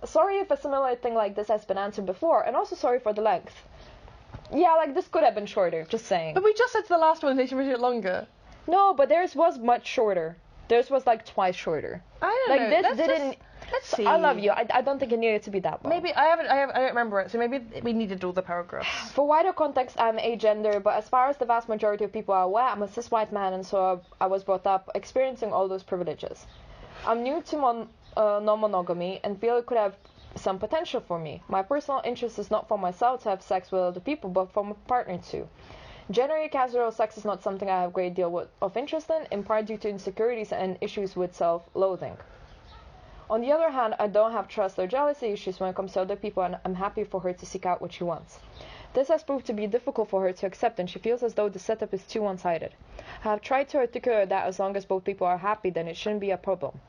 Sorry if a similar thing like this has been answered before, and also sorry for the length. Yeah, like, this could have been shorter, just saying. But we just said to the last one they should make it longer. No, but theirs was much shorter. Theirs was, like, twice shorter. I don't know. Like, this didn't... Let's see. I love you. I don't think it needed to be that long. Maybe, I don't remember it, so maybe we needed all the paragraphs. For wider context, I'm agender, but as far as the vast majority of people are aware, I'm a cis white man, and so I was brought up experiencing all those privileges. I'm new to non-monogamy and feel it could have some potential for me. My personal interest is not for myself to have sex with other people, but for my partner too. Generally, casual sex is not something I have a great deal of interest in part due to insecurities and issues with self-loathing. On the other hand, I don't have trust or jealousy issues when it comes to other people, and I'm happy for her to seek out what she wants. This has proved to be difficult for her to accept, and she feels as though the setup is too one-sided. I have tried to articulate that as long as both people are happy, then it shouldn't be a problem.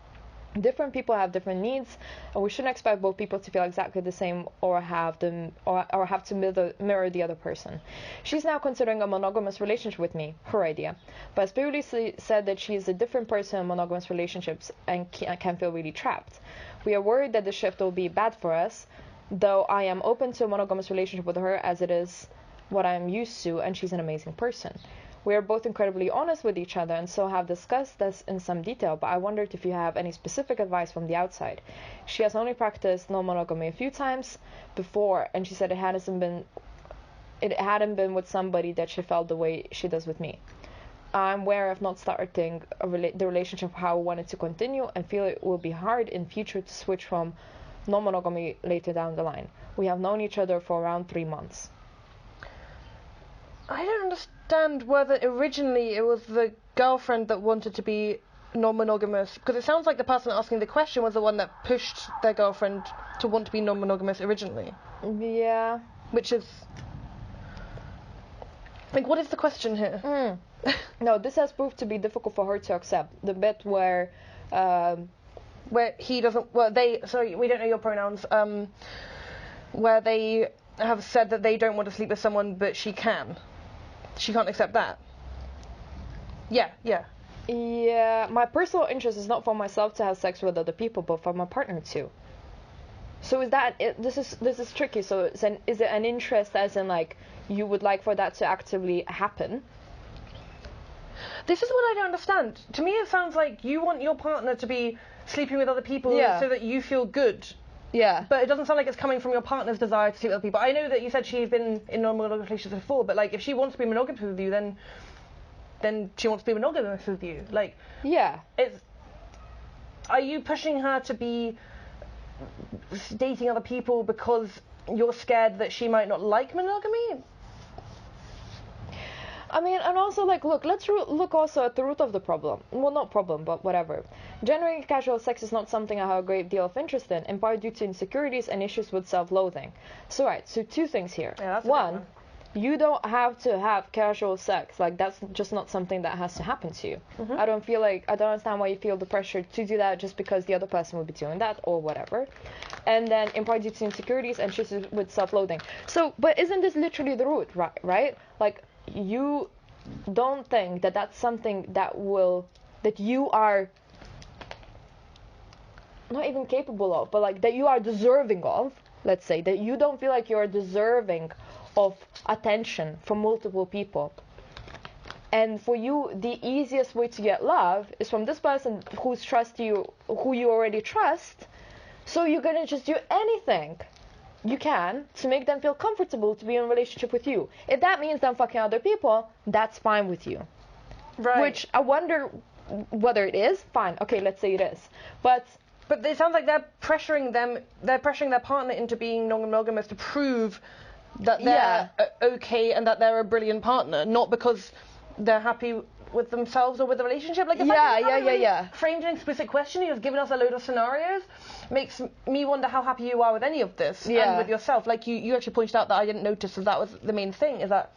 Different people have different needs, and we shouldn't expect both people to feel exactly the same or have to mirror the other person. She's now considering a monogamous relationship with me, her idea, but has previously said that she is a different person in monogamous relationships and can feel really trapped. We are worried that the shift will be bad for us, though I am open to a monogamous relationship with her as it is what I am used to, and she's an amazing person. We are both incredibly honest with each other and so have discussed this in some detail, but I wondered if you have any specific advice from the outside. She has only practiced non-monogamy a few times before, and she said it hadn't been with somebody that she felt the way she does with me. I'm aware of not starting the relationship how I want it to continue and feel it will be hard in future to switch from non-monogamy later down the line. We have known each other for around 3 months. I don't understand whether originally it was the girlfriend that wanted to be non-monogamous, because it sounds like the person asking the question was the one that pushed their girlfriend to want to be non-monogamous originally. Yeah. Which is... like, what is the question here? No, this has proved to be difficult for her to accept. The bit where he doesn't... well, they... sorry, we don't know your pronouns. Where they have said that they don't want to sleep with someone, but she can. She can't accept that. Yeah. Yeah, my personal interest is not for myself to have sex with other people, but for my partner too. So is that this is tricky. So is it an interest as in, like, you would like for that to actively happen? This is what I don't understand. To me, it sounds like you want your partner to be sleeping with other people so that you feel good. Yeah. But it doesn't sound like it's coming from your partner's desire to sleep with other people. I know that you said she's been in non-monogamous relationships before, but, like, if she wants to be monogamous with you, then she wants to be monogamous with you. Like, yeah. Are you pushing her to be dating other people because you're scared that she might not like monogamy? I mean, and also, like, look, let's look also at the root of the problem. Well, not problem, but whatever. Generally, casual sex is not something I have a great deal of interest in part due to insecurities and issues with self-loathing. So, so 2 things here. Yeah, that's one, you don't have to have casual sex. Like, that's just not something that has to happen to you. Mm-hmm. I don't understand why you feel the pressure to do that just because the other person will be doing that or whatever. And then, in part due to insecurities and issues with self-loathing. So, but isn't this literally the root, right? Like, you don't think that that's something that you are not even capable of, but, like, that you are deserving of, let's say, that you don't feel like you're deserving of attention from multiple people. And for you, the easiest way to get love is from this person who you already trust, so you're gonna just do anything you can to make them feel comfortable to be in a relationship with you. If that means them fucking other people, that's fine with you. Right. Which I wonder whether it is. Fine. Okay, let's say it is. But it sounds like they're pressuring their partner into being non-monogamous to prove that they're okay and that they're a brilliant partner, not because they're happy with themselves or with the relationship. Like, framed an explicit question, you've given us a load of scenarios, makes me wonder how happy you are with any of this and with yourself. Like, you actually pointed out that I didn't notice that was the main thing, is that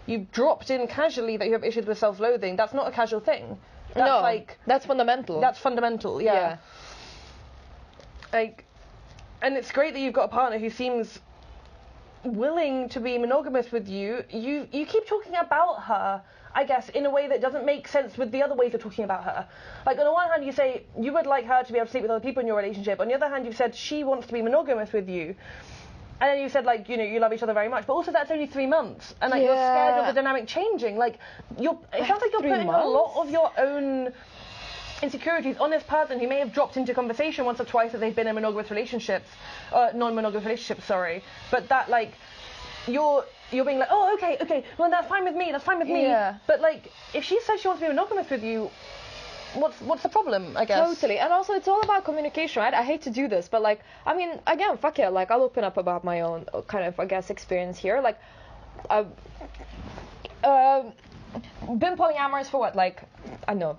you dropped in casually that you have issues with self-loathing. That's not a casual thing. That's fundamental. That's fundamental, yeah. Like, and it's great that you've got a partner who seems willing to be monogamous with you, you keep talking about her, I guess, in a way that doesn't make sense with the other ways of talking about her. Like, on the one hand, you say you would like her to be able to sleep with other people in your relationship. On the other hand, you've said she wants to be monogamous with you. And then you said, like, you know, you love each other very much. But also that's only 3 months. And, like, you're scared of the dynamic changing. Like, it sounds like you're putting a lot of your own insecurities on this person who may have dropped into conversation once or twice that they've been in monogamous relationships, non-monogamous relationships, sorry. But that, like, you're being like, oh, okay, well, that's fine with me. Yeah. But, like, if she says she wants to be monogamous with you, what's the problem, I guess? Totally. And also, it's all about communication, right? I hate to do this, but, like, I mean, again, fuck it. Like, I'll open up about my own kind of, I guess, experience here. Like, I've been polyamorous for what, like, I don't know,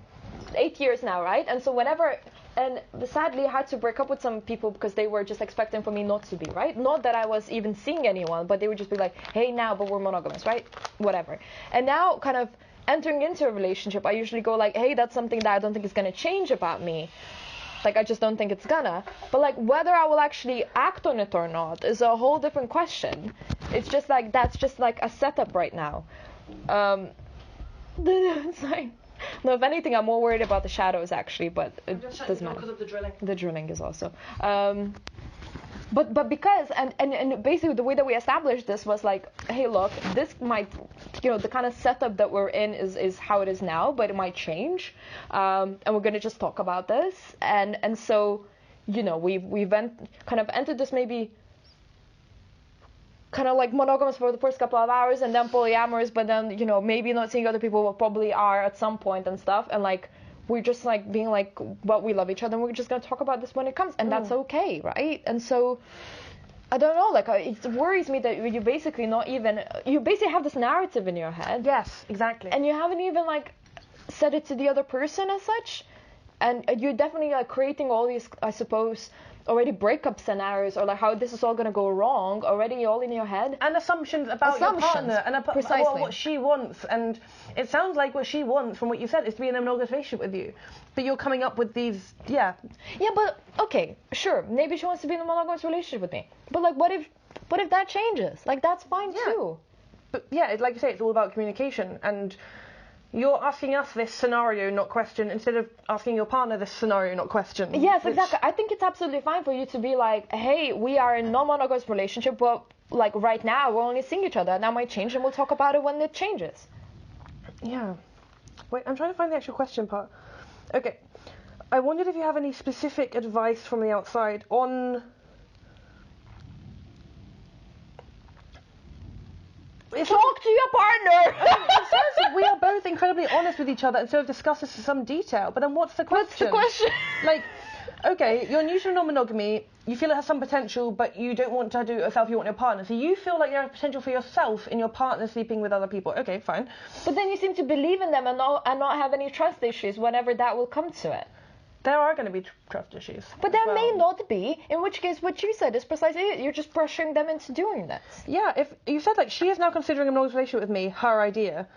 8 years now, right? And so whenever... And sadly, I had to break up with some people because they were just expecting for me not to be, right? Not that I was even seeing anyone, but they would just be like, hey, now, but we're monogamous, right? Whatever. And now, kind of entering into a relationship, I usually go like, hey, that's something that I don't think is going to change about me. Like, I just don't think it's gonna. But, like, whether I will actually act on it or not is a whole different question. It's just like, that's just like a setup right now. It's like... No, if anything, I'm more worried about the shadows, actually, but it doesn't matter. Because of the drilling. The drilling is also. But because, and basically the way that we established this was like, hey, look, this might, you know, the kind of setup that we're in is how it is now, but it might change. And we're going to just talk about this. And so, you know, we've kind of entered this maybe kind of like monogamous for the first couple of hours and then polyamorous, but then, you know, maybe not seeing other people, but probably are at some point and stuff. And like, we're just like being like, well, we love each other and we're just going to talk about this when it comes. And that's okay, right? And so, I don't know, like, it worries me that you basically you basically have this narrative in your head. Yes, exactly. And you haven't even like said it to the other person as such. And you're definitely like creating all these, I suppose, already breakup scenarios or like how this is all going to go wrong already all in your head. And assumptions about your partner and about what she wants. And it sounds like what she wants from what you said is to be in a monogamous relationship with you. But you're coming up with these, Yeah, but okay, sure, maybe she wants to be in a monogamous relationship with me. But like, what if that changes? Like, that's fine too. But yeah, like you say, it's all about communication. And you're asking us this scenario, not question, instead of asking your partner this scenario, not question. Yes, exactly. I think it's absolutely fine for you to be like, hey, we are in a non-monogamous relationship, but like right now we're only seeing each other. And that might change and we'll talk about it when it changes. Yeah. Wait, I'm trying to find the actual question part. Okay. I wondered if you have any specific advice from the outside on... Talk to your partner! It says that we are both incredibly honest with each other and so have discussed this in some detail. But then what's the question? What's the question? Like, okay, you're new to non-monogamy, you feel it has some potential, but you don't want to do it yourself, you want your partner. So you feel like there is potential for yourself in your partner sleeping with other people. Okay, fine. But then you seem to believe in them and not have any trust issues whenever that will come to it. There are going to be trust issues. But there may not be, in which case what you said is precisely it. You're just pressuring them into doing this. Yeah, if you said, like, she is now considering a monogamous relationship with me, her idea,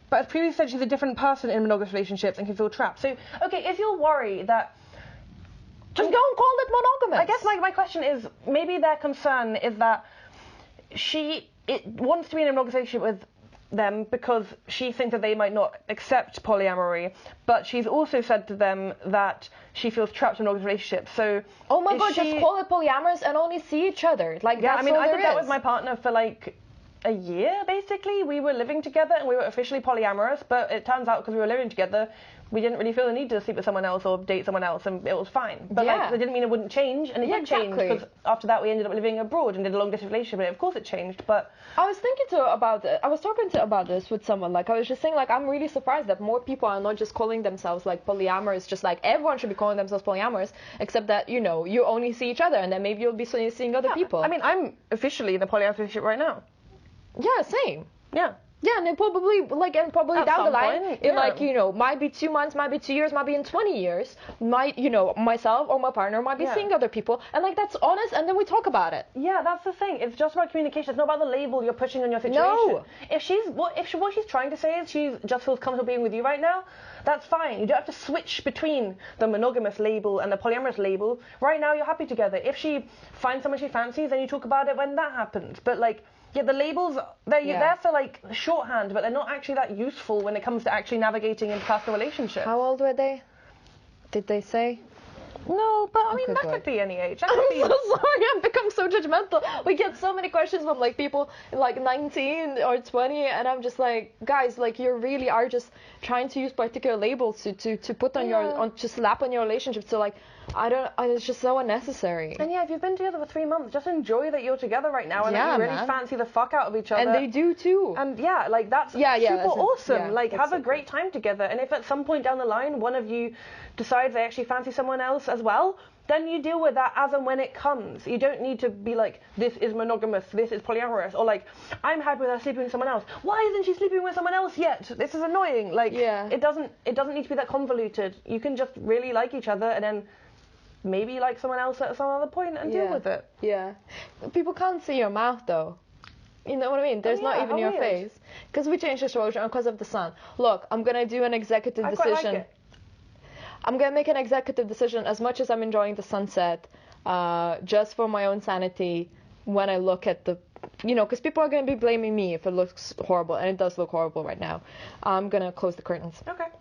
but as previously said, she's a different person in monogamous relationships and can feel trapped. So, okay, if you're worried that... Just don't call it monogamous. I guess my question is, maybe their concern is that she wants to be in a monogamous relationship with them because she thinks that they might not accept polyamory, but she's also said to them that she feels trapped in monogamous relationships. So, oh my god, just call it polyamorous and only see each other. Like, yeah, that's I mean, all I there did that is. with my partner for like a year, basically. We were living together and we were officially polyamorous, but it turns out because we were living together, we didn't really feel the need to sleep with someone else or date someone else, and it was fine. But like, that didn't mean it wouldn't change, and it did change, because after that we ended up living abroad and did a long distance relationship, and of course it changed. But I was thinking about it. I was talking about this with someone. Like, I was just saying, like, I'm really surprised that more people are not just calling themselves like polyamorous. Just like everyone should be calling themselves polyamorous, except that, you know, you only see each other, and then maybe you'll be seeing other people. I mean, I'm officially in a polyamorous relationship right now. Yeah, same. Yeah. Yeah, and it probably, like, and probably down the line, in like, you know, might be 2 months, might be 2 years, might be in 20 years, might, you know, myself or my partner might be seeing other people, and, like, that's honest, and then we talk about it. Yeah, that's the thing. It's just about communication. It's not about the label you're pushing on your situation. No. If what she's trying to say is she just feels comfortable being with you right now, that's fine. You don't have to switch between the monogamous label and the polyamorous label. Right now, you're happy together. If she finds someone she fancies, then you talk about it when that happens. But, like, Yeah, the labels, they're there for, like, shorthand, but they're not actually that useful when it comes to actually navigating interpersonal relationships. How old were they? Did they say? No, but I mean, that could be any age. That could be... I'm so sorry, I've become so judgmental. We get so many questions from, like, people like 19 or 20, and I'm just like, guys, like, you really are just trying to use particular labels to put on to slap on your relationship. So, like, it's just so unnecessary. And yeah, if you've been together for 3 months, just enjoy that you're together right now and that you really fancy the fuck out of each other. And they do too. And yeah, like, that's super awesome. Like, have a great time together. And if at some point down the line, one of you decides they actually fancy someone else as well, then you deal with that as and when it comes. You don't need to be like, this is monogamous, this is polyamorous, or like, I'm happy with her sleeping with someone else. Why isn't she sleeping with someone else yet? This is annoying. Like, it doesn't need to be that convoluted. You can just really like each other and then maybe like someone else at some other point and deal with it. Yeah. People can't see your mouth though. You know what I mean? There's not even your face. Because we changed the exposure and because of the sun. Look, I'm going to do an executive decision. Quite like it. I'm going to make an executive decision as much as I'm enjoying the sunset, just for my own sanity when I look at the, because people are going to be blaming me if it looks horrible, and it does look horrible right now. I'm going to close the curtains. Okay.